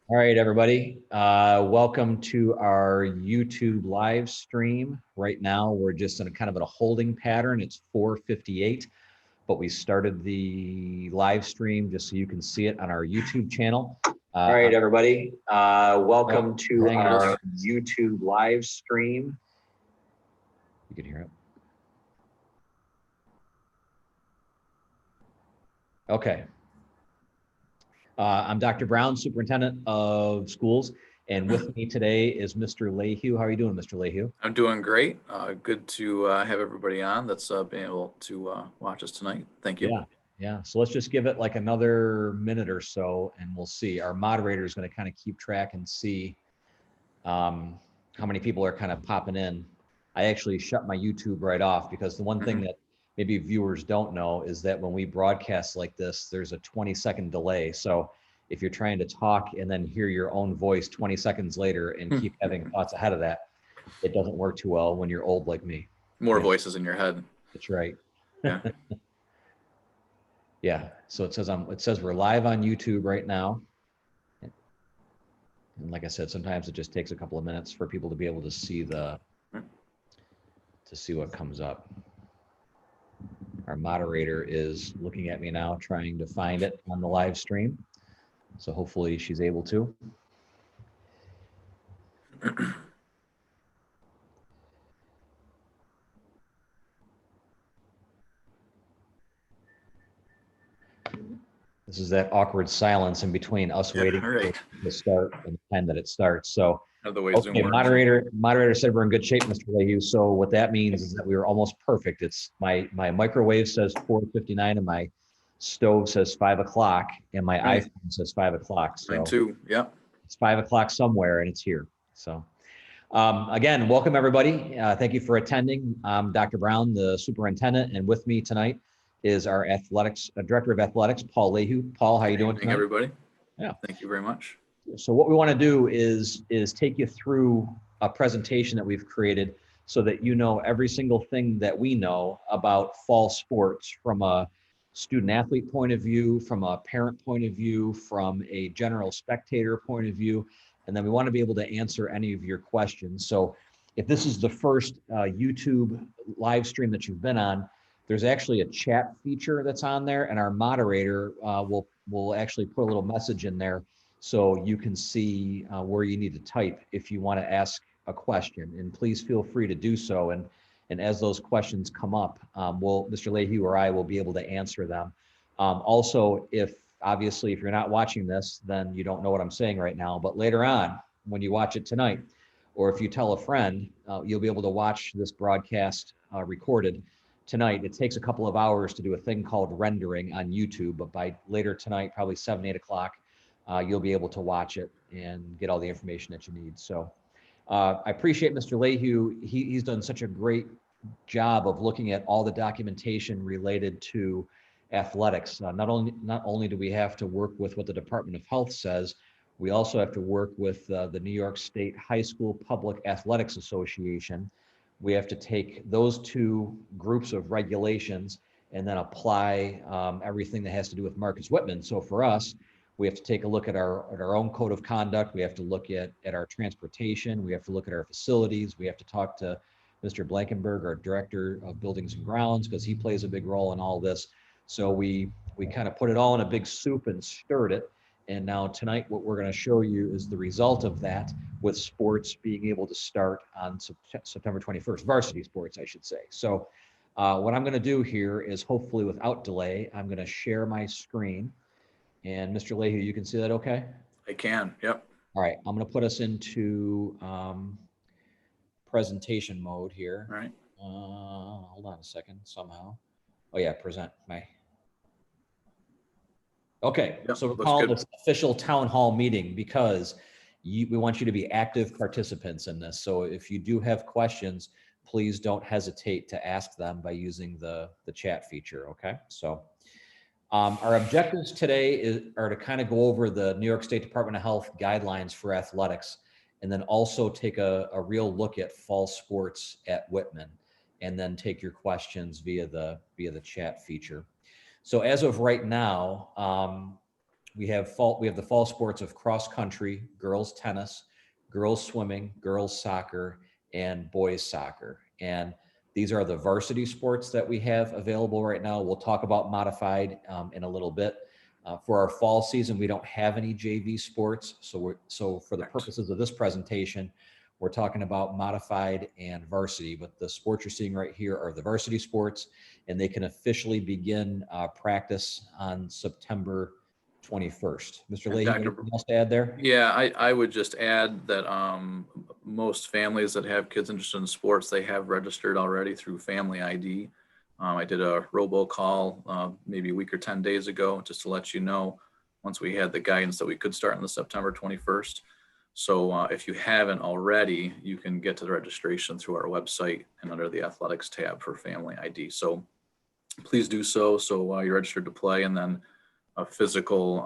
All right, everybody. Welcome to our YouTube live stream. Right now, we're just in a kind of a holding pattern. It's 4:58, but we started the live stream just so you can see it on our YouTube channel. All right, everybody. Welcome to our YouTube live stream. You can hear it. Okay. I'm Dr. Brown, Superintendent of Schools, and with me today is Mr. Lehue. How are you doing, Mr. Lehue? I'm doing great. Good to have everybody on that's been able to watch us tonight. Thank you. Yeah. So let's just give it like another minute or so, and we'll see. Our moderator is going to kind of keep track and see how many people are kind of popping in. I actually shut my YouTube right off because the one thing that maybe viewers don't know is that when we broadcast like this, there's a 20-second delay. So if you're trying to talk and then hear your own voice 20 seconds later and keep having thoughts ahead of that, it doesn't work too well when you're old like me. More voices in your head. That's right. Yeah. Yeah. So it says we're live on YouTube right now. And like I said, sometimes it just takes a couple of minutes for people to be able to see what comes up. Our moderator is looking at me now, trying to find it on the live stream. So hopefully she's able to. This is that awkward silence in between us waiting to start and the time that it starts. So, okay, moderator said we're in good shape, Mr. Lehue. So what that means is that we were almost perfect. It's my microwave says 4:59 and my stove says 5 o'clock and my iPhone says 5 o'clock. So mine too. Yeah. It's 5 o'clock somewhere and it's here. So again, welcome everybody. Thank you for attending. I'm Dr. Brown, the superintendent, and with me tonight is our director of athletics, Paul Lehue. Paul, how you doing tonight? Everybody. Yeah. Thank you very much. So what we want to do is take you through a presentation that we've created so that you know every single thing that we know about fall sports from a student athlete point of view, from a parent point of view, from a general spectator point of view, and then we want to be able to answer any of your questions. So if this is the first YouTube live stream that you've been on, there's actually a chat feature that's on there, and our moderator will actually put a little message in there so you can see where you need to type if you want to ask a question. And please feel free to do so. And as those questions come up, Mr. Lehue or I will be able to answer them. Also, obviously, if you're not watching this, then you don't know what I'm saying right now. But later on, when you watch it tonight, or if you tell a friend, you'll be able to watch this broadcast recorded tonight. It takes a couple of hours to do a thing called rendering on YouTube, but by later tonight, probably 7, 8 o'clock, you'll be able to watch it and get all the information that you need. So I appreciate Mr. Lehue. He's done such a great job of looking at all the documentation related to athletics. Not only do we have to work with what the Department of Health says, we also have to work with the New York State High School Public Athletics Association. We have to take those two groups of regulations and then apply everything that has to do with Marcus Whitman. So for us, we have to take a look at our own code of conduct. We have to look at our transportation. We have to look at our facilities. We have to talk to Mr. Blankenberg, our director of buildings and grounds, because he plays a big role in all this. So we kind of put it all in a big soup and stirred it. And now tonight, what we're going to show you is the result of that, with sports being able to start on September 21st, varsity sports, I should say. So what I'm going to do here is, hopefully without delay, I'm going to share my screen. And Mr. Lehue, you can see that okay? I can, yep. All right, I'm going to put us into presentation mode here. All right. Hold on a second, somehow. Oh yeah, present my. Okay, yep, so we're calling this official town hall meeting because we want you to be active participants in this. So if you do have questions, please don't hesitate to ask them by using the chat feature, okay? So our objectives today are to kind of go over the New York State Department of Health guidelines for athletics, and then also take a real look at fall sports at Whitman, and then take your questions via the chat feature. So as of right now, we have the fall sports of cross country, girls tennis, girls swimming, girls soccer, and boys soccer. And these are the varsity sports that we have available right now. We'll talk about modified in a little bit. For our fall season, we don't have any JV sports. So for the purposes of this presentation, we're talking about modified and varsity, but the sports you're seeing right here are the varsity sports, and they can officially begin practice on September 21st. Mr. Leahy, anything else to add there? Yeah, I would just add that most families that have kids interested in sports, they have registered already through Family ID. I did a robocall maybe a week or 10 days ago just to let you know once we had the guidance that we could start on the September 21st. So if you haven't already, you can get to the registration through our website and under the athletics tab for Family ID. So please do so. So you're registered to play, and then a physical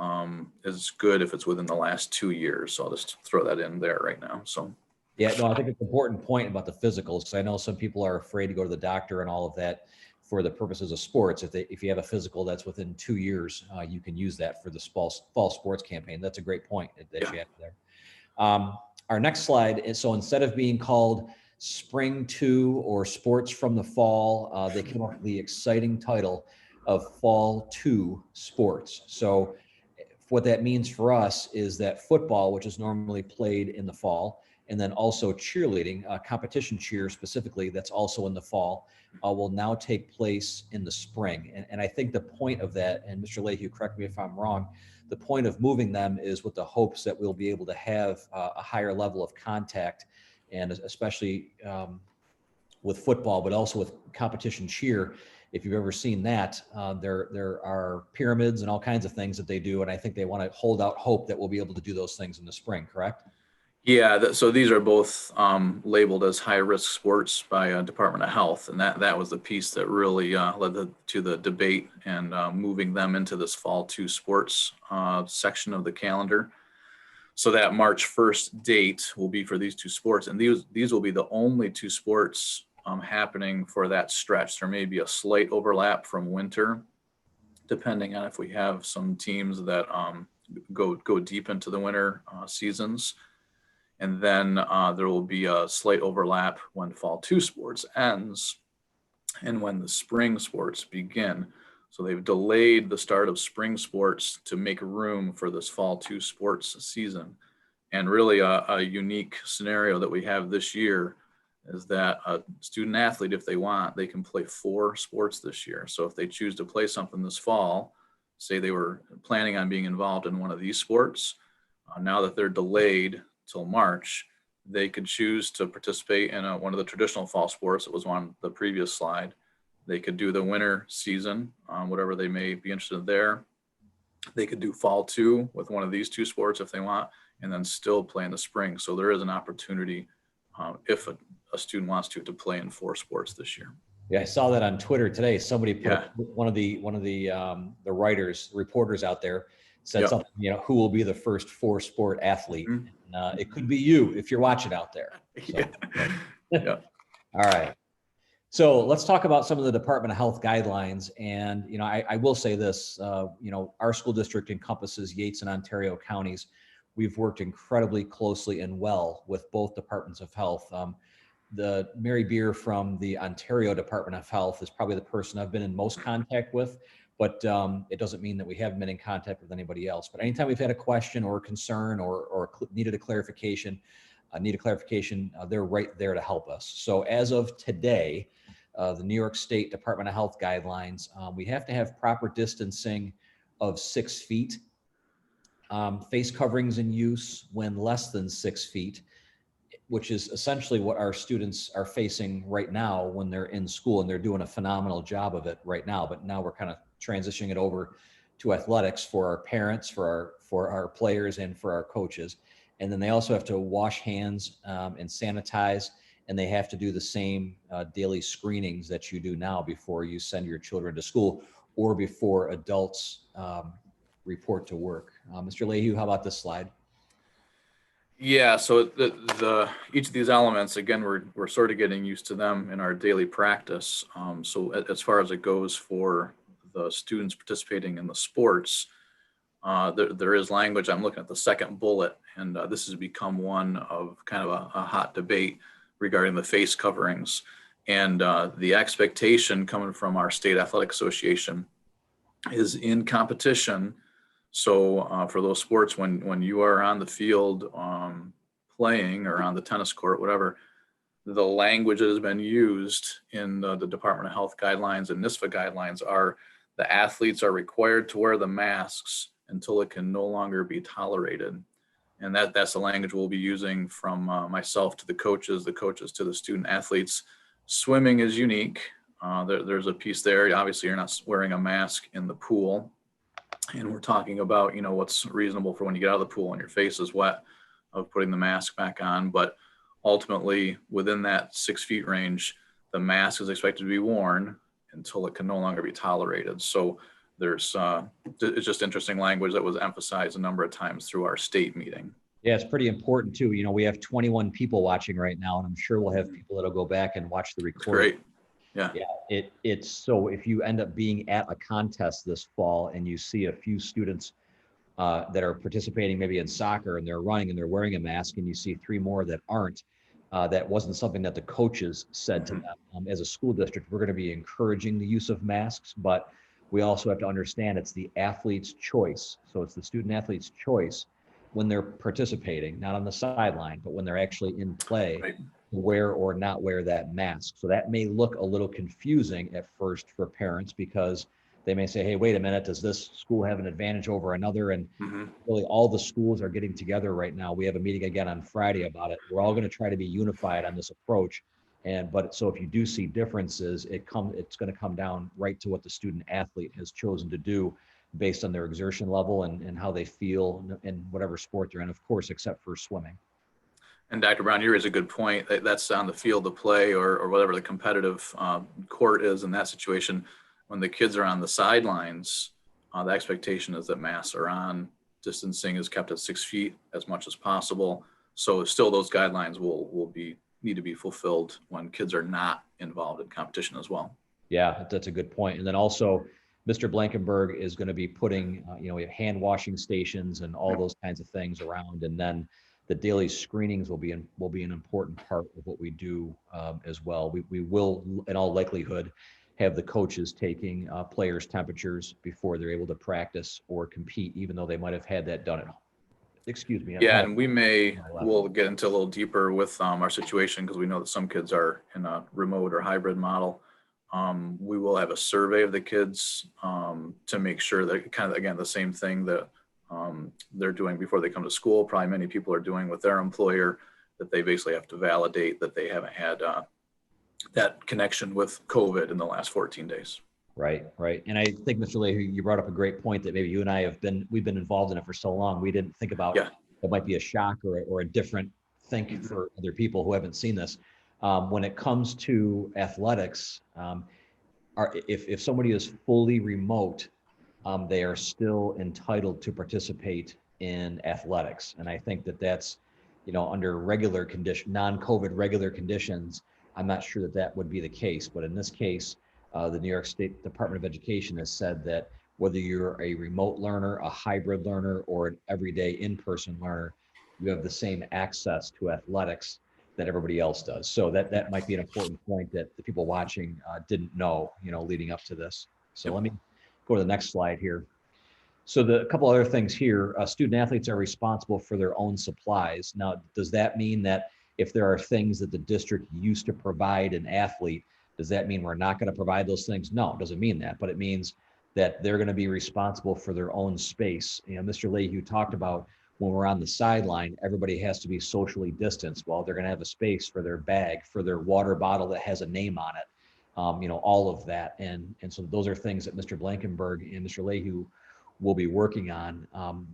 is good if it's within the last 2 years. So I'll just throw that in there right now. So yeah, no, I think it's an important point about the physicals, because I know some people are afraid to go to the doctor and all of that for the purposes of sports. If you have a physical that's within 2 years, you can use that for the fall sports campaign. That's a great point that you have there. Our next slide is, so instead of being called Spring 2 or Sports from the Fall, they came up with the exciting title of Fall 2 Sports. So what that means for us is that football, which is normally played in the fall, and then also cheerleading, competition cheer specifically, that's also in the fall, will now take place in the spring. And I think the point of that, and Mr. Leahy, correct me if I'm wrong, the point of moving them is with the hopes that we'll be able to have a higher level of contact, and especially with football, but also with competition cheer. If you've ever seen that, there are pyramids and all kinds of things that they do. And I think they want to hold out hope that we'll be able to do those things in the spring, correct? yeah, so these are both labeled as high-risk sports by Department of Health, and that was the piece that really led to the debate and moving them into this Fall 2 sports section of the calendar. So that March 1st date will be for these two sports, and these will be the only two sports happening for that stretch. There may be a slight overlap from winter, depending on if we have some teams that go deep into the winter seasons. And then there will be a slight overlap when Fall 2 sports ends and when the spring sports begin. So they've delayed the start of spring sports to make room for this Fall 2 sports season. And really a unique scenario that we have this year is that a student athlete, if they want, they can play 4 sports this year. So if they choose to play something this fall, say they were planning on being involved in one of these sports, now that they're delayed till March, they could choose to participate in one of the traditional fall sports that was on the previous slide. They could do the winter season, whatever they may be interested in there. They could do Fall 2 with one of these two sports if they want, and then still play in the spring. So there is an opportunity if a student wants to play in 4 sports this year. Yeah, I saw that on Twitter today. Somebody put one of the writers, reporters out there said something, who will be the first 4-sport athlete? Mm-hmm. It could be you if you're watching out there. So, yeah. All right. So let's talk about some of the Department of Health guidelines. And, I will say this, our school district encompasses Yates and Ontario counties. We've worked incredibly closely and well with both departments of health. The Mary Beer from the Ontario Department of Health is probably the person I've been in most contact with, but it doesn't mean that we haven't been in contact with anybody else. But anytime we've had a question or a concern or needed a clarification, they're right there to help us. So as of today, the New York State Department of Health guidelines, we have to have proper distancing of 6 feet, face coverings in use when less than 6 feet, which is essentially what our students are facing right now when they're in school, and they're doing a phenomenal job of it right now. But now we're kind of transitioning it over to athletics for our parents, for our players, and for our coaches. And then they also have to wash hands and sanitize, and they have to do the same daily screenings that you do now before you send your children to school or before adults report to work. Mr. Leahy, how about this slide? Yeah, so each of these elements, again, we're sort of getting used to them in our daily practice. So as far as it goes for the students participating in the sports, there is language. I'm looking at the second bullet, and this has become one of kind of a hot debate regarding the face coverings. And the expectation coming from our state athletic association is in competition. So for those sports, when you are on the field playing or on the tennis court, whatever, the language that has been used in the Department of Health guidelines and NISFA guidelines are the athletes are required to wear the masks until it can no longer be tolerated. And that's the language we'll be using from myself to the coaches to the student athletes. Swimming is unique. There's a piece there. Obviously, you're not wearing a mask in the pool. And we're talking about, what's reasonable for when you get out of the pool and your face is wet, of putting the mask back on. But ultimately, within that 6 feet range, the mask is expected to be worn until it can no longer be tolerated. So there's it's just interesting language that was emphasized a number of times through our state meeting. Yeah, it's pretty important too. We have 21 people watching right now, and I'm sure we'll have people that'll go back and watch the recording. Great. Yeah. It's so if you end up being at a contest this fall and you see a few students that are participating maybe in soccer and they're running and they're wearing a mask, and you see 3 more that aren't, that wasn't something that the coaches said to them. As a school district, we're going to be encouraging the use of masks, but we also have to understand it's the athlete's choice. So it's the student athlete's choice when they're participating, not on the sideline, but when they're actually in play, Right. to wear or not wear that mask. So that may look a little confusing at first for parents, because they may say, hey, wait a minute, does this school have an advantage over another? And really all the schools are getting together right now. We have a meeting again on Friday about it. We're all going to try to be unified on this approach. But so if you do see differences, it's going to come down right to what the student athlete has chosen to do based on their exertion level and how they feel in whatever sport they're in, of course, except for swimming. And Dr. Brown, you raise a good point. That's on the field of play or whatever the competitive court is in that situation. When the kids are on the sidelines, the expectation is that masks are on, distancing is kept at 6 feet as much as possible. So still those guidelines will need to be fulfilled when kids are not involved in competition as well. Yeah, that's a good point. And then also, Mr. Blankenberg is going to be putting, we have hand washing stations and all those kinds of things around. And then the daily screenings will be an important part of what we do as well. We will, in all likelihood, have the coaches taking players' temperatures before they're able to practice or compete, even though they might have had that done at home. Excuse me. Yeah, and we'll get into a little deeper with our situation, because we know that some kids are in a remote or hybrid model. We will have a survey of the kids to make sure that kind of, again, the same thing that they're doing before they come to school. Probably many people are doing with their employer, that they basically have to validate that they haven't had that connection with COVID in the last 14 days. Right. And I think, Mr. Leahy, you brought up a great point that maybe you and I we've been involved in it for so long. We didn't think about it might be a shock or a different thing for other people who haven't seen this. When it comes to athletics, if somebody is fully remote, they are still entitled to participate in athletics. And I think that's, under regular condition, non-COVID regular conditions, I'm not sure that would be the case. But in this case, the New York State Department of Education has said that whether you're a remote learner, a hybrid learner, or an everyday in-person learner, you have the same access to athletics that everybody else does. So that might be an important point that the people watching didn't know, leading up to this. So let me go to the next slide here. So a couple other things here, student athletes are responsible for their own supplies. Now, does that mean that if there are things that the district used to provide an athlete, does that mean we're not going to provide those things? No, it doesn't mean that, but it means that they're going to be responsible for their own space. Mr. Leahy talked about when we're on the sideline, everybody has to be socially distanced. Well, they're going to have a space for their bag, for their water bottle that has a name on it, all of that. And so those are things that Mr. Blankenberg and Mr. Leahy will be working on.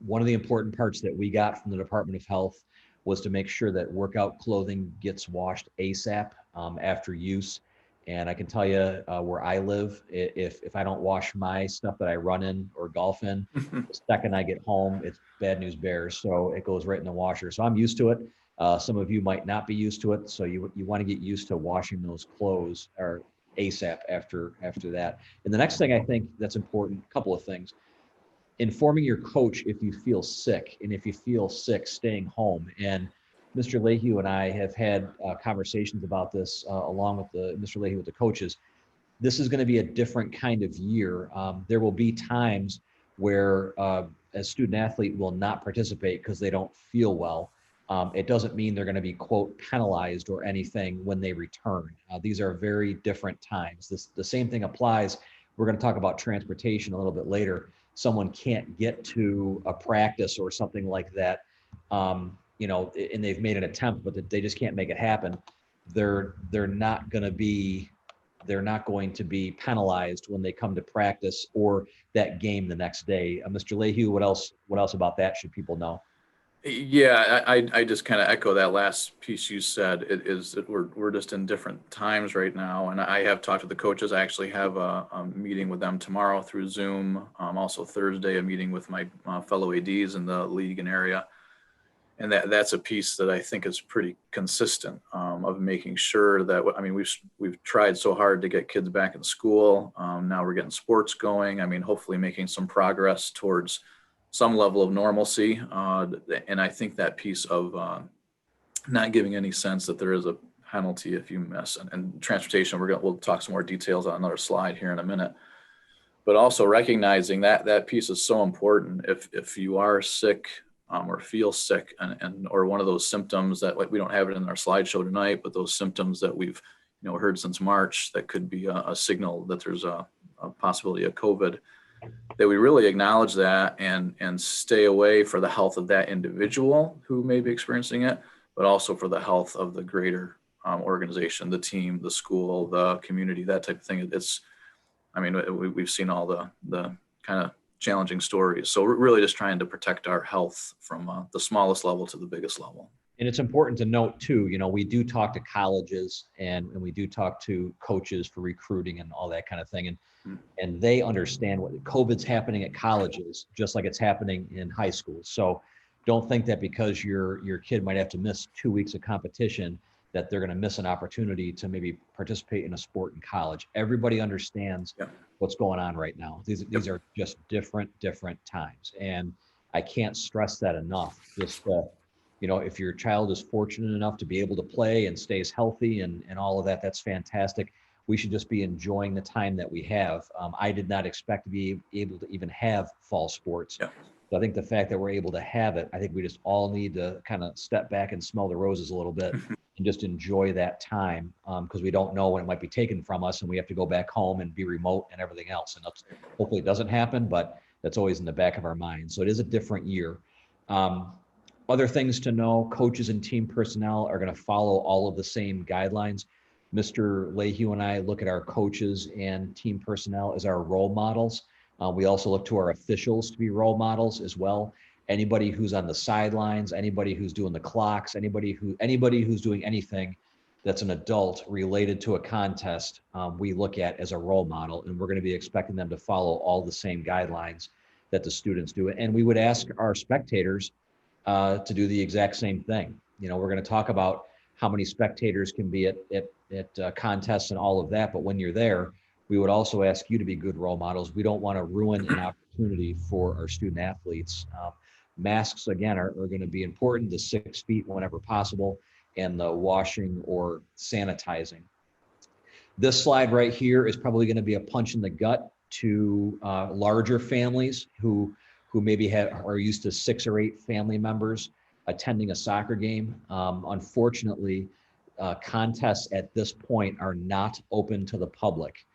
One of the important parts that we got from the Department of Health was to make sure that workout clothing gets washed ASAP after use. And I can tell you where I live, if I don't wash my stuff that I run in or golf in, the second I get home, it's bad news bears. So it goes right in the washer. So I'm used to it. Some of you might not be used to it. So you want to get used to washing those clothes or ASAP after that. And the next thing I think that's important, a couple of things. informing your coach if you feel sick, and if you feel sick, staying home. And Mr. Lehue and I have had conversations about this along with Mr. Lehue with the coaches. This is going to be a different kind of year. There will be times where a student athlete will not participate because they don't feel well. It doesn't mean they're going to be, quote, penalized or anything when they return. These are very different times. The same thing applies. We're going to talk about transportation a little bit later. Someone can't get to a practice or something like that, you know, and they've made an attempt, but they just can't make it happen. They're not going to be penalized when they come to practice or that game the next day. Mr. Lehue, what else about that should people know? Yeah, I just kind of echo that last piece you said. It is that we're just in different times right now, and I have talked to the coaches. I actually have a meeting with them tomorrow through Zoom. Also Thursday, a meeting with my fellow ADs in the league and area, and that's a piece that I think is pretty consistent of making sure that, I mean, we've tried so hard to get kids back in school. Now we're getting sports going. I mean, hopefully making some progress towards some level of normalcy. And I think that piece of not giving any sense that there is a penalty if you miss, and transportation, we'll talk some more details on another slide here in a minute. But also recognizing that piece is so important. If you are sick or feel sick and or one of those symptoms that, like, we don't have it in our slideshow tonight, but those symptoms that we've heard since March, that could be a signal that there's a possibility of COVID, that we really acknowledge that and stay away for the health of that individual who may be experiencing it, but also for the health of the greater organization, the team, the school, the community, that type of thing. I mean, we've seen all the kind of challenging stories. So we're really just trying to protect our health from the smallest level to the biggest level. And it's important to note too, we do talk to colleges and we do talk to coaches for recruiting and all that kind of thing. And they understand what COVID's happening at colleges, just like it's happening in high school. So don't think that because your kid might have to miss 2 weeks of competition, that they're going to miss an opportunity to maybe participate in a sport in college. Everybody understands what's going on right now. These are just different times. And I can't stress that enough. Just, if your child is fortunate enough to be able to play and stays healthy and all of that, that's fantastic. We should just be enjoying the time that we have. I did not expect to be able to even have fall sports. Yeah. So I think the fact that we're able to have it, I think we just all need to kind of step back and smell the roses a little bit and just enjoy that time, because we don't know when it might be taken from us and we have to go back home and be remote and everything else. And hopefully it doesn't happen, but that's always in the back of our mind. So it is a different year. Other things to know: coaches and team personnel are going to follow all of the same guidelines. Mr. Lehue and I look at our coaches and team personnel as our role models. We also look to our officials to be role models as well. Anybody who's on the sidelines, anybody who's doing the clocks, anybody who's doing anything that's an adult related to a contest, we look at as a role model, and we're going to be expecting them to follow all the same guidelines that the students do. And we would ask our spectators to do the exact same thing. We're going to talk about how many spectators can be at contests and all of that. But when you're there, we would also ask you to be good role models. We don't want to ruin an opportunity for our student athletes. Masks, again, are going to be important, the 6 feet whenever possible, and the washing or sanitizing. This slide right here is probably going to be a punch in the gut to larger families who maybe are used to 6 or 8 family members attending a soccer game. Unfortunately, contests at this point are not open to the public.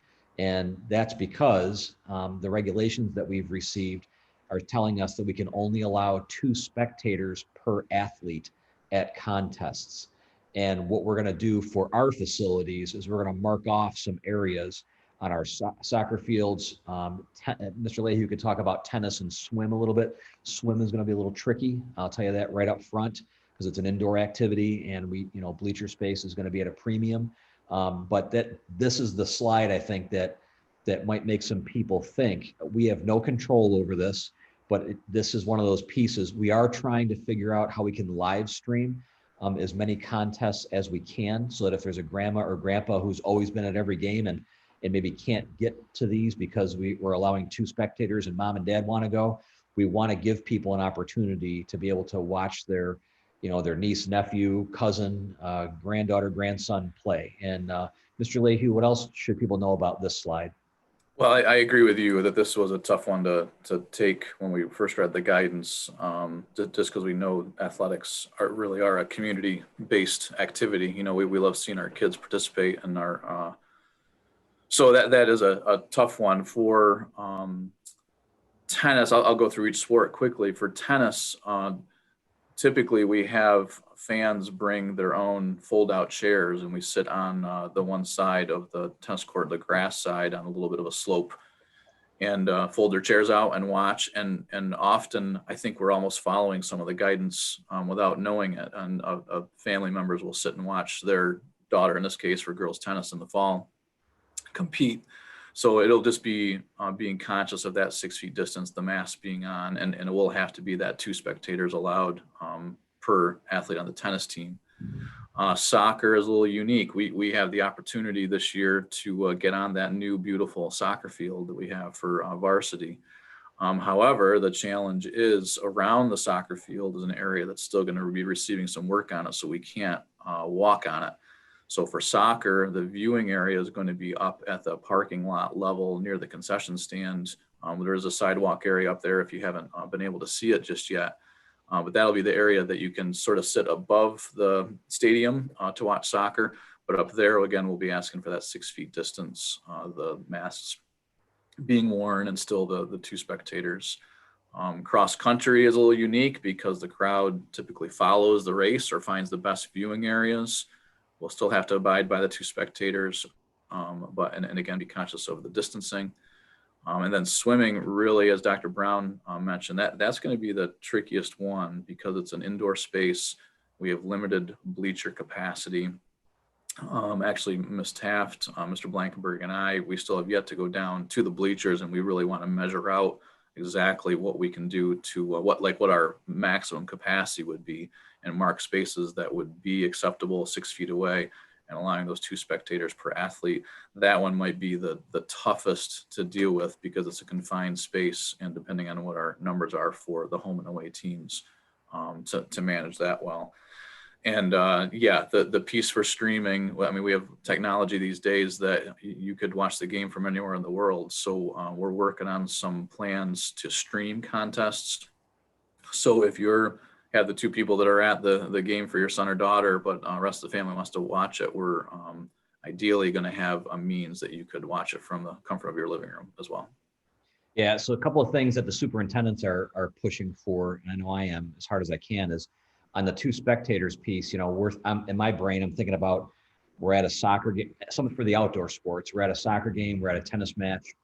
And that's because the regulations that we've received are telling us that we can only allow 2 spectators per athlete at contests. And what we're going to do for our facilities is we're going to mark off some areas on our soccer fields. Mr. Lehue could talk about tennis and swim a little bit. Swim is going to be a little tricky. I'll tell you that right up front, because it's an indoor activity, and bleacher space is going to be at a premium. But this is the slide, I think, that might make some people think. We have no control over this, but this is one of those pieces. We are trying to figure out how we can live stream as many contests as we can, so that if there's a grandma or grandpa who's always been at every game and and maybe can't get to these because we're allowing 2 spectators and mom and dad want to go. We want to give people an opportunity to be able to watch their, their niece, nephew, cousin, granddaughter, grandson play. And Mr. Leahy, what else should people know about this slide? Well, I agree with you that this was a tough one to take when we first read the guidance, just because we know athletics really are a community-based activity. We love seeing our kids participate in our, so that is a tough one. For tennis, I'll go through each sport quickly. For tennis, typically we have fans bring their own fold-out chairs, and we sit on the one side of the tennis court, the grass side, on a little bit of a slope, and fold their chairs out and watch. And often I think we're almost following some of the guidance without knowing it. And family members will sit and watch their daughter, in this case for girls tennis in the fall, compete. So it'll just be being conscious of that 6 feet distance, the mask being on, and it will have to be that 2 spectators allowed per athlete on the tennis team. Soccer is a little unique. We have the opportunity this year to get on that new beautiful soccer field that we have for varsity. However, the challenge is around the soccer field is an area that's still going to be receiving some work on it, so we can't walk on it. So for soccer, the viewing area is going to be up at the parking lot level near the concession stand. There is a sidewalk area up there if you haven't been able to see it just yet. But that'll be the area that you can sort of sit above the stadium to watch soccer. But up there, again, we'll be asking for that 6 feet distance, the masks being worn, and still the 2 spectators. Cross country is a little unique because the crowd typically follows the race or finds the best viewing areas. We'll still have to abide by the 2 spectators, but again, be conscious of the distancing. And then swimming, really, as Dr. Brown mentioned, that's going to be the trickiest one because it's an indoor space. We have limited bleacher capacity. Actually, Ms. Taft, Mr. Blankenberg, and I, we still have yet to go down to the bleachers, and we really want to measure out exactly what we can do to what our maximum capacity would be, and mark spaces that would be acceptable 6 feet away, and allowing those 2 spectators per athlete. That one might be the toughest to deal with because it's a confined space, and depending on what our numbers are for the home and away teams, to manage that well. And the piece for streaming, I mean, we have technology these days that you could watch the game from anywhere in the world. So we're working on some plans to stream contests. So if have the 2 people that are at the game for your son or daughter, but the rest of the family wants to watch it, we're ideally going to have a means that you could watch it from the comfort of your living room as well. Yeah, so a couple of things that the superintendents are pushing for, and I know I am as hard as I can, is on the 2 spectators piece. In my brain, I'm thinking about, we're at a soccer game, something for the outdoor sports. We're at a soccer game, we're at a tennis match,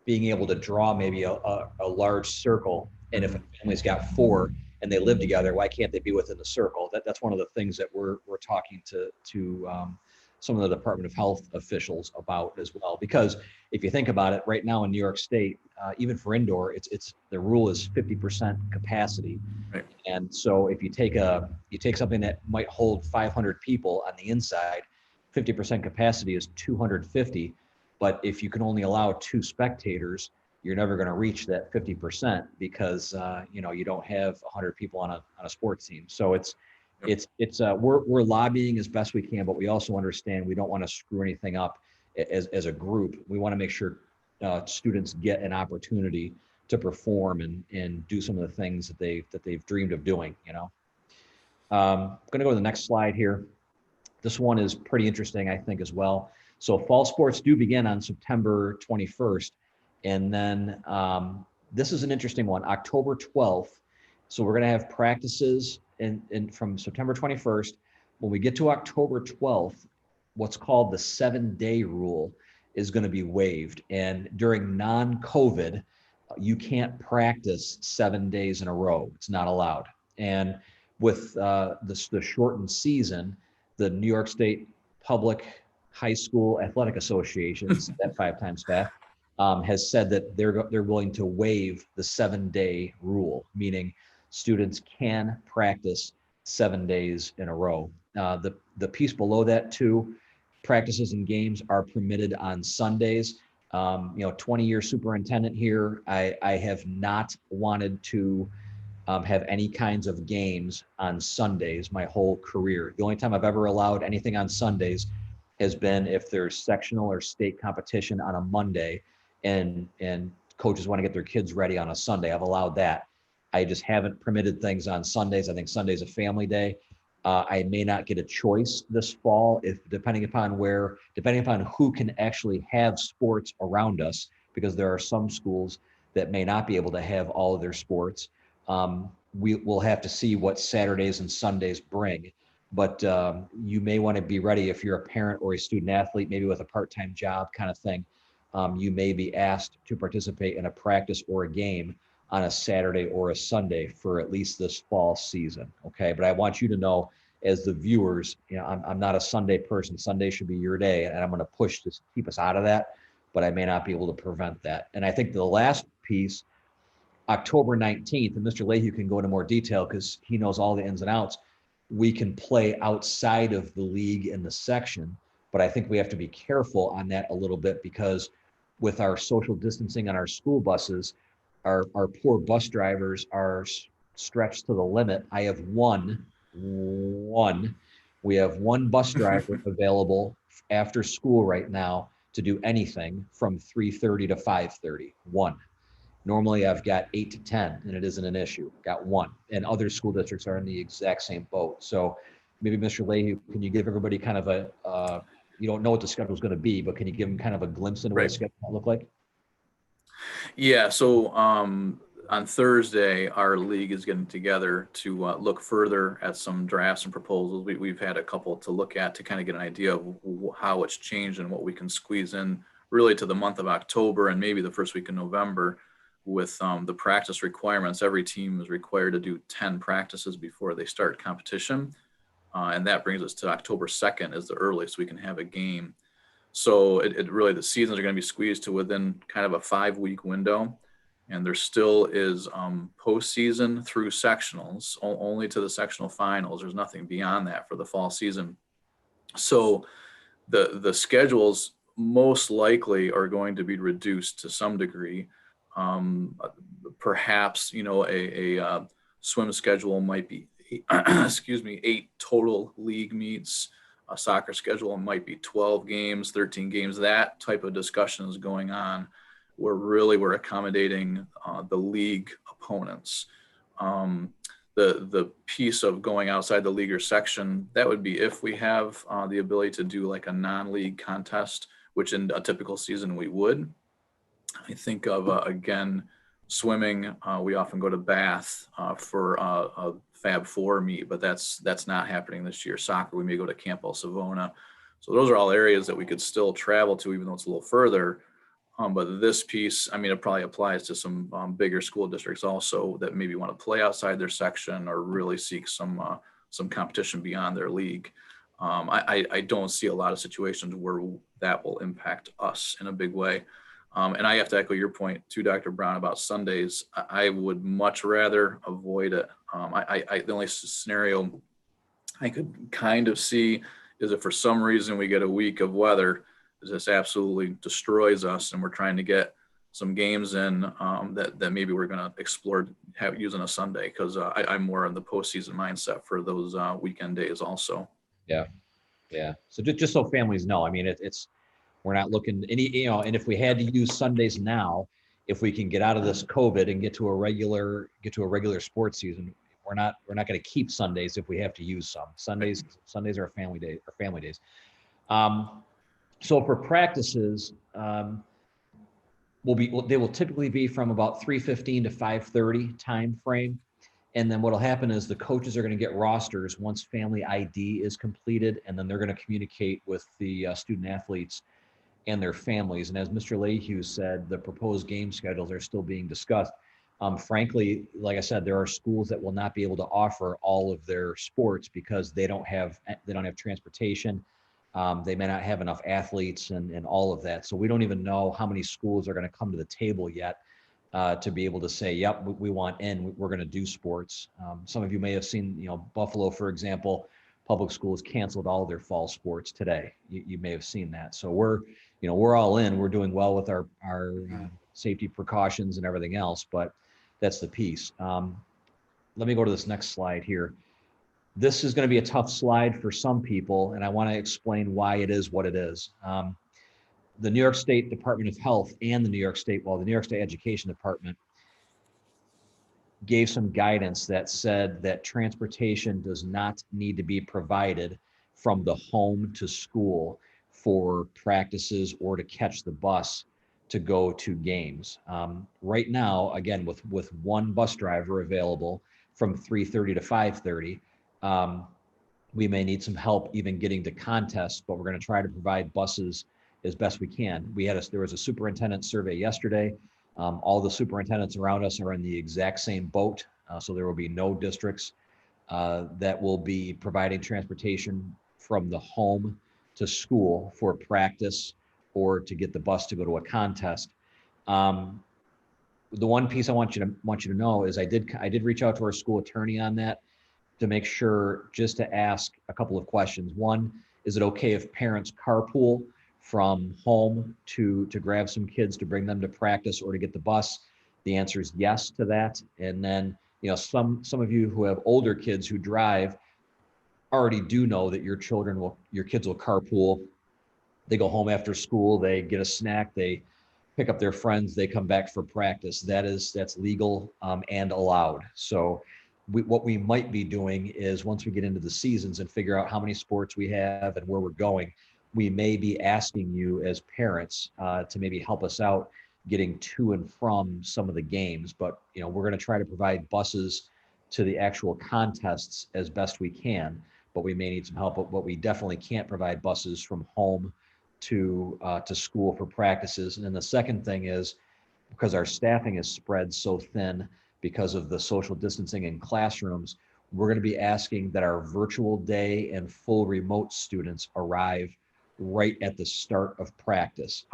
being able to draw maybe a large circle. And if a family's got 4 and they live together, why can't they be within the circle? That's one of the things that we're talking to some of the Department of Health officials about as well. Because if you think about it, right now in New York State, even for indoor, it's the rule is 50% capacity. Right. And so if you take something that might hold 500 people on the inside, 50% capacity is 250. But if you can only allow 2 spectators, you're never going to reach that 50% because you don't have 100 people on a sports team. So we're lobbying as best we can, but we also understand we don't want to screw anything up as a group. We want to make sure students get an opportunity to perform and do some of the things that they've dreamed of doing. I'm going to go to the next slide here. This one is pretty interesting, I think, as well. So fall sports do begin on September 21st. And then this is an interesting one, October 12th. So we're going to have practices from September 21st. When we get to October 12th, what's called the 7-day rule is going to be waived. And during non-COVID, you can't practice 7 days in a row. It's not allowed. And with the shortened season, the New York State Public High School Athletic Associations, that 5 times staff, has said that they're willing to waive the 7-day rule, meaning students can practice 7 days in a row. The piece below that too, practices and games are permitted on Sundays. 20-year superintendent here, I have not wanted to have any kinds of games on Sundays my whole career. The only time I've ever allowed anything on Sundays has been if there's sectional or state competition on a Monday and coaches want to get their kids ready on a Sunday. I've allowed that. I just haven't permitted things on Sundays. I think Sunday's a family day. I may not get a choice this fall depending upon who can actually have sports around us, because there are some schools that may not be able to have all of their sports. We will have to see what Saturdays and Sundays bring, but you may want to be ready if you're a parent or a student athlete, maybe with a part-time job kind of thing. You may be asked to participate in a practice or a game on a Saturday or a Sunday for at least this fall season. Okay. But I want you to know, as the viewers, I'm not a Sunday person. Sunday should be your day. And I'm going to push to keep us out of that, but I may not be able to prevent that. And I think the last piece, October 19th, and Mr. Leahy can go into more detail because he knows all the ins and outs. We can play outside of the league in the section, but I think we have to be careful on that a little bit, because with our social distancing on our school buses, our poor bus drivers are stretched to the limit. I have we have one bus driver available after school right now to do anything from 3:30 to 5:30. One. Normally I've got 8 to 10 and it isn't an issue. Got one. And other school districts are in the exact same boat. So maybe Mr. Leahy, can you give everybody kind of you don't know what the schedule is going to be, but can you give them kind of a glimpse into what the schedule might look like? Yeah, so on Thursday, our league is getting together to look further at some drafts and proposals. We've had a couple to look at to kind of get an idea of how it's changed and what we can squeeze in really to the month of October and maybe the first week in November with the practice requirements. Every team is required to do 10 practices before they start competition. And that brings us to October 2nd is the earliest we can have a game. So it really, the seasons are going to be squeezed to within kind of a 5-week window. And there still is postseason through sectionals, only to the sectional finals. There's nothing beyond that for the fall season. So the schedules most likely are going to be reduced to some degree. Perhaps, a swim schedule might be, 8 total league meets. A soccer schedule might be 12 games, 13 games. That type of discussion is going on where really we're accommodating the league opponents. The piece of going outside the league or section, that would be if we have the ability to do like a non-league contest, which in a typical season we would. I think of, again, swimming. We often go to Bath for a Fab Four meet, but that's not happening this year. Soccer, we may go to Camp El Savona. So those are all areas that we could still travel to, even though it's a little further. But this piece, it probably applies to some bigger school districts also that maybe want to play outside their section or really seek some competition beyond their league. I don't see a lot of situations where that will impact us in a big way. And I have to echo your point too, Dr. Brown, about Sundays. I would much rather avoid it. The only scenario I could kind of see is if for some reason we get a week of weather that just absolutely destroys us and we're trying to get some games in that maybe we're going to explore using a Sunday, because I'm more in the postseason mindset for those weekend days also. Yeah. So just so families know, we're not looking any, and if we had to use Sundays now, if we can get out of this COVID and get to a regular sports season, we're not going to keep Sundays if we have to use some. Sundays are family days. So for practices, they will typically be from about 3:15 to 5:30 time frame. And then what'll happen is the coaches are going to get rosters once family ID is completed, and then they're going to communicate with the student athletes and their families. And as Mr. Leahy said, the proposed game schedules are still being discussed. Frankly, like I said, there are schools that will not be able to offer all of their sports because they don't have transportation. They may not have enough athletes and all of that. So we don't even know how many schools are going to come to the table yet to be able to say, yep, we want in, we're going to do sports. Some of you may have seen, Buffalo, for example, public schools canceled all their fall sports today. You may have seen that. So we're all in. We're doing well with our safety precautions and everything else, but that's the piece. Let me go to this next slide here. This is going to be a tough slide for some people, and I want to explain why it is what it is. The New York State Department of Health and the New York State Education Department gave some guidance that said that transportation does not need to be provided from the home to school for practices or to catch the bus to go to games. Right now, again, with one bus driver available from 3:30 to 5:30, we may need some help even getting to contests, but we're going to try to provide buses as best we can. There was a superintendent survey yesterday. All the superintendents around us are in the exact same boat. So there will be no districts that will be providing transportation from the home to school for practice or to get the bus to go to a contest. The one piece I want you to know is I did reach out to our school attorney on that to make sure, just to ask a couple of questions. One, is it okay if parents carpool from home to grab some kids to bring them to practice or to get the bus? The answer is yes to that. And then, some of you who have older kids who drive already do know that your kids will carpool. They go home after school, they get a snack, they pick up their friends, they come back for practice. That's legal and allowed. So what we might be doing is, once we get into the seasons and figure out how many sports we have and where we're going, we may be asking you as parents to maybe help us out getting to and from some of the games. But we're going to try to provide buses to the actual contests as best we can, but we may need some help. But we definitely can't provide buses from home to school for practices. And then the second thing is, because our staffing is spread so thin because of the social distancing in classrooms, we're going to be asking that our virtual day and full remote students arrive right at the start of practice.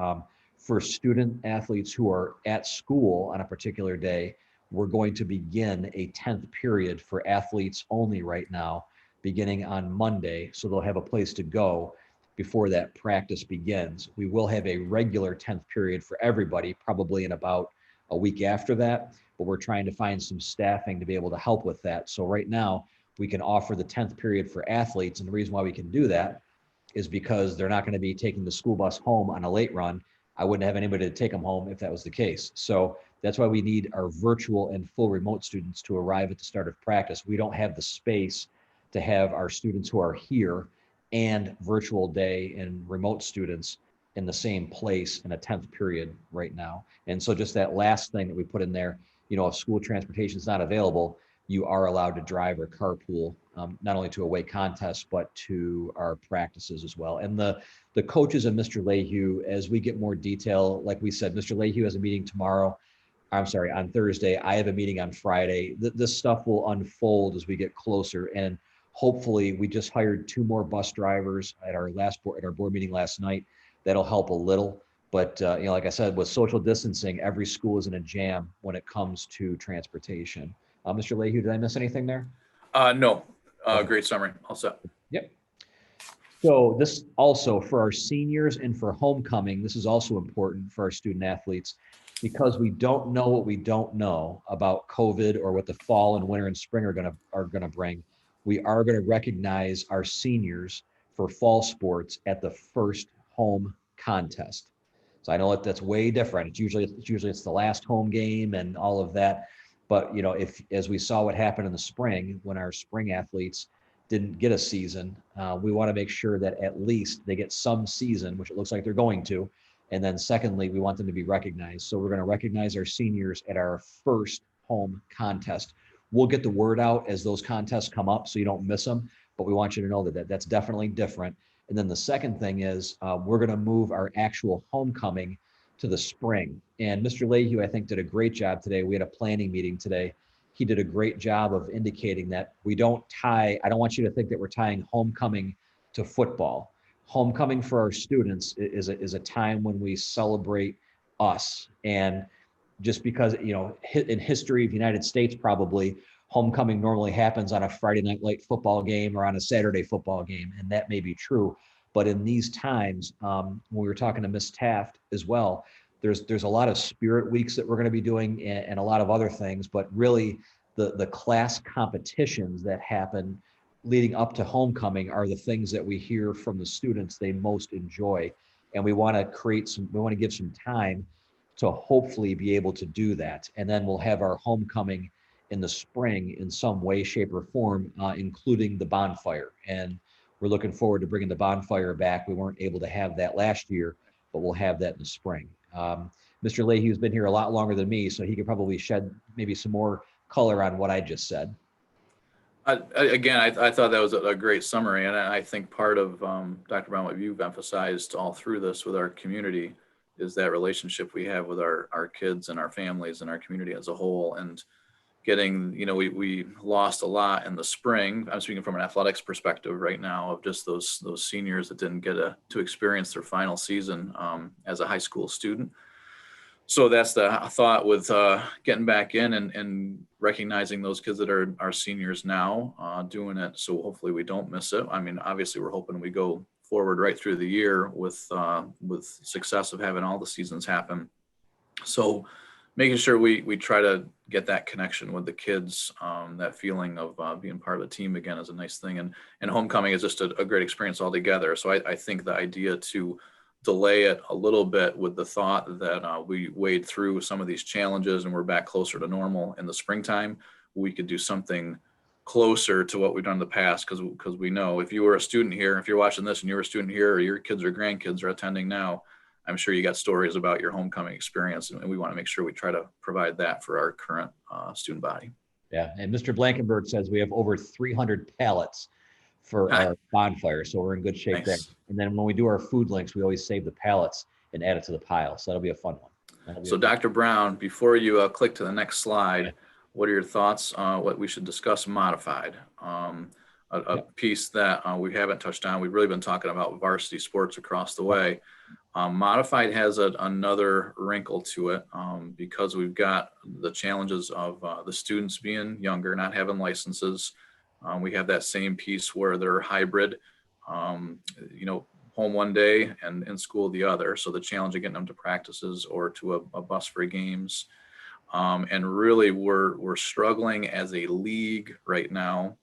For student athletes who are at school on a particular day, we're going to begin a 10th period for athletes only right now, beginning on Monday, so they'll have a place to go before that practice begins. We will have a regular 10th period for everybody, probably in about a week after that, but we're trying to find some staffing to be able to help with that. So right now, we can offer the 10th period for athletes, and the reason why we can do that is because they're not going to be taking the school bus home on a late run. I wouldn't have anybody to take them home if that was the case. So that's why we need our virtual and full remote students to arrive at the start of practice. We don't have the space to have our students who are here and virtual day and remote students in the same place in a 10th period right now. And so just that last thing that we put in there, if school transportation is not available, you are allowed to drive or carpool, not only to away contests, but to our practices as well. And the coaches and Mr. Lehue, as we get more detail, like we said, Mr. Lehue has a meeting on Thursday. I have a meeting on Friday. This stuff will unfold as we get closer. And hopefully, we just hired 2 more bus drivers at our board meeting last night. That'll help a little. But like I said, with social distancing, every school is in a jam when it comes to transportation. Mr. Lehue, did I miss anything there? No. Okay. Great summary. All set. Yep. So this also, for our seniors and for homecoming, this is also important for our student athletes, because we don't know what we don't know about COVID or what the fall and winter and spring are gonna bring. We are going to recognize our seniors for fall sports at the first home contest. So I know that's way different. It's usually the last home game and all of that. But if, as we saw what happened in the spring when our spring athletes didn't get a season, we want to make sure that at least they get some season, which it looks like they're going to. And then secondly, we want them to be recognized. So we're going to recognize our seniors at our first home contest. We'll get the word out as those contests come up so you don't miss them, but we want you to know that's definitely different. And then the second thing is we're going to move our actual homecoming to the spring. And Mr. Lehue, I think, did a great job today. We had a planning meeting today. He did a great job of indicating that I don't want you to think that we're tying homecoming to football. Homecoming for our students is a time when we celebrate us. And just because, in history of the United States, probably homecoming normally happens on a Friday night late football game or on a Saturday football game, and that may be true. But in these times, when we were talking to Miss Taft as well, there's a lot of spirit weeks that we're going to be doing, and a lot of other things. But really, the class competitions that happen leading up to homecoming are the things that we hear from the students they most enjoy, and we want to give some time to hopefully be able to do that. And then we'll have our homecoming in the spring in some way, shape, or form, including the bonfire. And we're looking forward to bringing the bonfire back. We weren't able to have that last year, but we'll have that in the spring. Mr. Leahy's been here a lot longer than me, so he could probably shed maybe some more color on what I just said. I thought that was a great summary, and I think part of Dr. Brown, what you've emphasized all through this with our community is that relationship we have with our kids and our families and our community as a whole. And getting, we lost a lot in the spring. I'm speaking from an athletics perspective right now of just those seniors that didn't get to experience their final season as a high school student. So that's the thought with getting back in and recognizing those kids that are seniors now doing it. So hopefully we don't miss it. I mean, obviously we're hoping we go forward right through the year with success of having all the seasons happen. So making sure we try to get that connection with the kids, that feeling of being part of the team again is a nice thing. And homecoming is just a great experience altogether. So I think the idea to delay it a little bit with the thought that we wade through some of these challenges and we're back closer to normal in the springtime, we could do something closer to what we've done in the past. Because we know if you were a student here, if you're watching this and you're a student here, or your kids or grandkids are attending now, I'm sure you got stories about your homecoming experience, and we want to make sure we try to provide that for our current student body. Yeah, and Mr. Blankenberg says we have over 300 pallets for our bonfire, so we're in good shape there. And then when we do our food links, we always save the pallets and add it to the pile, so that'll be a fun one. So Dr. Brown, before you click to the next slide, what are your thoughts on what we should discuss modified? A piece that we haven't touched on, we've really been talking about varsity sports across the way. Modified has another wrinkle to it because we've got the challenges of the students being younger, not having licenses. We have that same piece where they're hybrid, home one day and in school the other. So the challenge of getting them to practices or to a bus for games. And really we're struggling as a league right now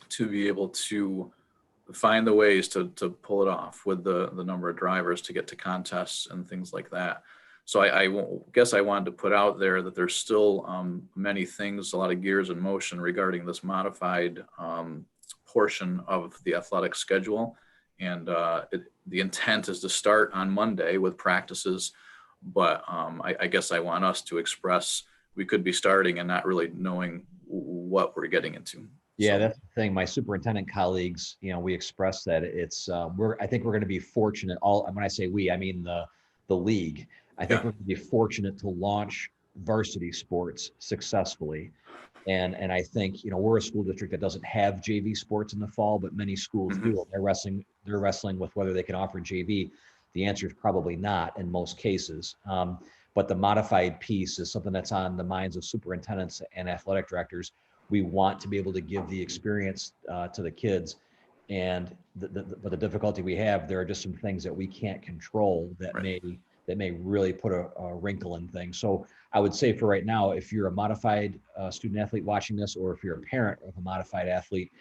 to be able to find the ways to pull it off with the number of drivers to get to contests and things like that. So I guess I wanted to put out there that there's still many things, a lot of gears in motion regarding this modified portion of the athletic schedule. And the intent is to start on Monday with practices, but I guess I want us to express we could be starting and not really knowing what we're getting into. Yeah, that's the thing. My superintendent colleagues, we express that it's I think we're going to be fortunate. When I say we, I mean the league. I think we're going to be fortunate to launch varsity sports successfully. And I think, we're a school district that doesn't have JV sports in the fall, but many schools do. They're wrestling with whether they can offer JV. The answer is probably not in most cases. But the modified piece is something that's on the minds of superintendents and athletic directors. We want to be able to give the experience to the kids. And but the difficulty we have, there are just some things that we can't control that may really put a wrinkle in things. So I would say for right now, if you're a modified student athlete watching this, or if you're a parent of a modified athlete,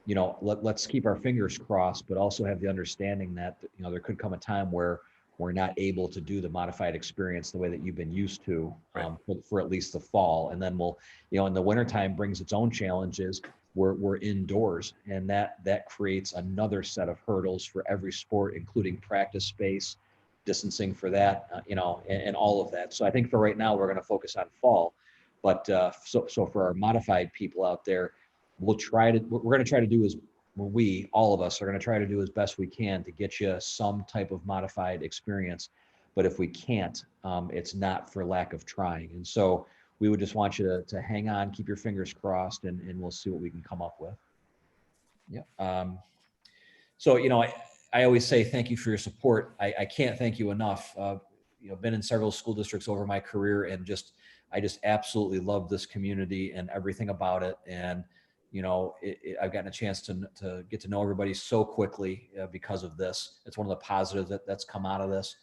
let's keep our fingers crossed, but also have the understanding that, there could come a time where we're not able to do the modified experience the way that you've been used to for at least the fall. And then we'll, in the wintertime brings its own challenges. We're indoors, and that creates another set of hurdles for every sport, including practice space, distancing for that, and all of that. So I think for right now, we're going to focus on fall, but so for our modified people out there, we're going to try to do all of us are going to try to do as best we can to get you some type of modified experience. But if we can't, it's not for lack of trying. And so we would just want you to hang on, keep your fingers crossed, and we'll see what we can come up with. Yeah. So, I always say thank you for your support. I can't thank you enough. Been in several school districts over my career, and just I just absolutely love this community and everything about it. And, you know, I've gotten a chance to get to know everybody so quickly because of this. It's one of the positives that's come out of this.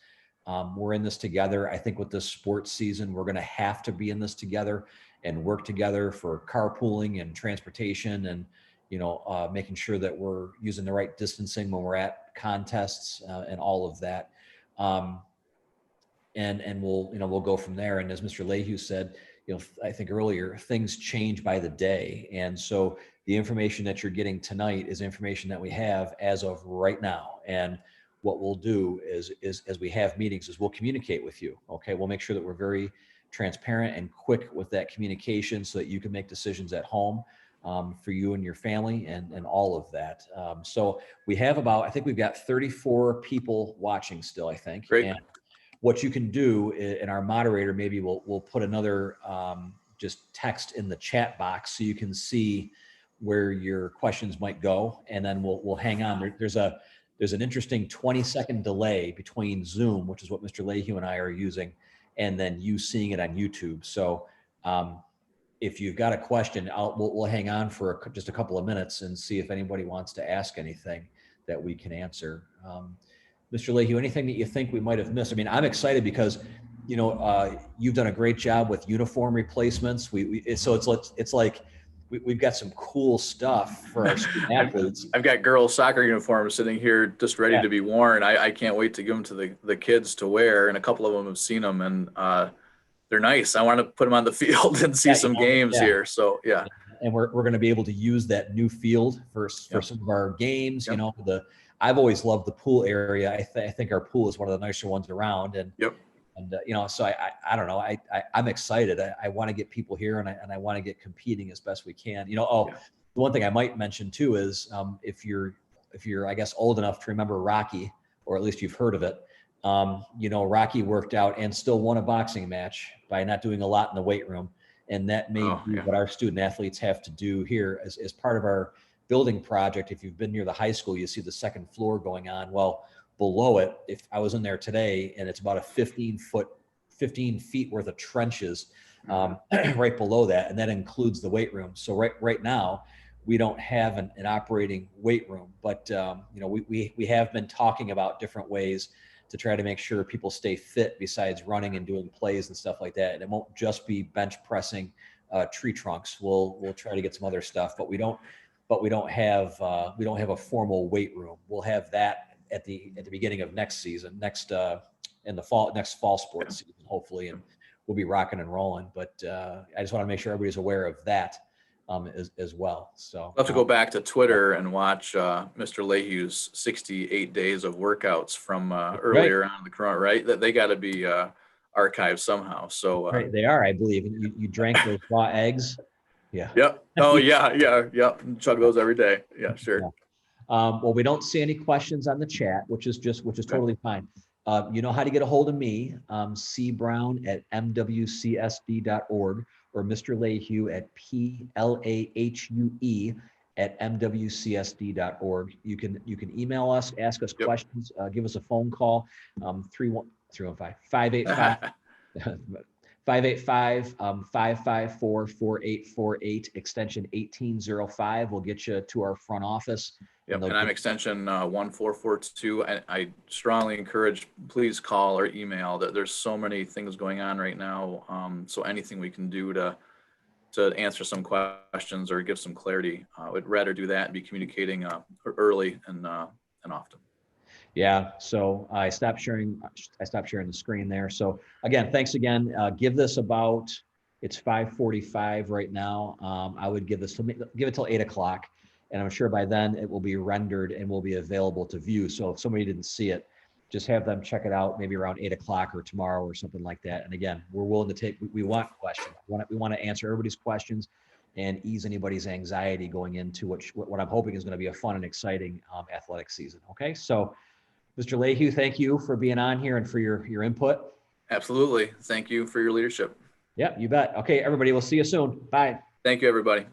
We're in this together. I think with this sports season, we're going to have to be in this together and work together for carpooling and transportation and, you know, making sure that we're using the right distancing when we're at contests and all of that. And we'll, you know, we'll go from there. And as Mr. Lehue said, you know, I think earlier, things change by the day. And so the information that you're getting tonight is information that we have as of right now. And what we'll do is as we have meetings is we'll communicate with you. Okay. We'll make sure that we're very transparent and quick with that communication so that you can make decisions at home for you and your family and all of that. So we have I think we've got 34 people watching still, I think. Great. And what you can do, and our moderator, maybe we'll put another just text in the chat box so you can see where your questions might go. And then we'll hang on. There's an interesting 20-second delay between Zoom, which is what Mr. Lehue and I are using, and then you seeing it on YouTube. So if you've got a question, we'll hang on for just a couple of minutes and see if anybody wants to ask anything that we can answer. Mr. Lehue, anything that you think we might have missed? I mean, I'm excited because, you know, you've done a great job with uniform replacements. So it's like we've got some cool stuff for our student athletes. I've got girls' soccer uniforms sitting here just ready to be worn. I can't wait to give them to the kids to wear, and a couple of them have seen them, and they're nice. I want to put them on the field and see some games here. So yeah. And we're going to be able to use that new field for some of our games. You know, I've always loved the pool area. I think our pool is one of the nicer ones around. And you know, so I don't know. I'm excited. I want to get people here, and I want to get competing as best we can. You know, the one thing I might mention too is if you're I guess old enough to remember Rocky, or at least you've heard of it. You know, Rocky worked out and still won a boxing match by not doing a lot in the weight room. And that may be what our student athletes have to do here as part of our building project. If you've been near the high school, you see the second floor going on. Well, below it, if I was in there today, and it's about a 15 feet worth of trenches right below that. And that includes the weight room. So right now, we don't have an operating weight room, but you know, we have been talking about different ways to try to make sure people stay fit besides running and doing plays and stuff like that. And it won't just be bench pressing tree trunks. We'll try to get some other stuff, but we don't have a formal weight room. We'll have that at the beginning of next season, next fall sports season, hopefully, and we'll be rocking and rolling. But I just want to make sure everybody's aware of that as well. So I'll have to go back to Twitter and watch Mr. Lehue's 68 days of workouts from earlier on in the corona, right? That they got to be archived somehow. So right, they are, I believe. You drank those raw eggs. Yeah. Yep. Oh yeah. Chug those every day. Yeah, sure. Yeah. Well, we don't see any questions on the chat, which is totally fine. You know how to get a hold of me, cbrown@mwcsd.org, or Mr. Lehue at PLAHUE@mwcsd.org. You can email us, ask us questions, give us a phone call, 585 585-554-4848, extension 1805 will get you to our front office. Yep, and I'm extension 1442. I strongly encourage, please call or email. That there's so many things going on right now. So anything we can do to answer some questions or give some clarity, I would rather do that and be communicating early and often. Yeah, so I stopped sharing the screen there. So again, thanks again. Give this it's 5:45 right now. I would give it till 8 o'clock. And I'm sure by then it will be rendered and will be available to view. So if somebody didn't see it, just have them check it out maybe around 8 o'clock or tomorrow or something like that. And again, we're willing to we want questions. We want to answer everybody's questions and ease anybody's anxiety going into what I'm hoping is going to be a fun and exciting athletic season. Okay, so Mr. Lehue, thank you for being on here and for your input. Absolutely. Thank you for your leadership. Yeah, you bet. Okay, everybody, we'll see you soon. Bye. Thank you, everybody.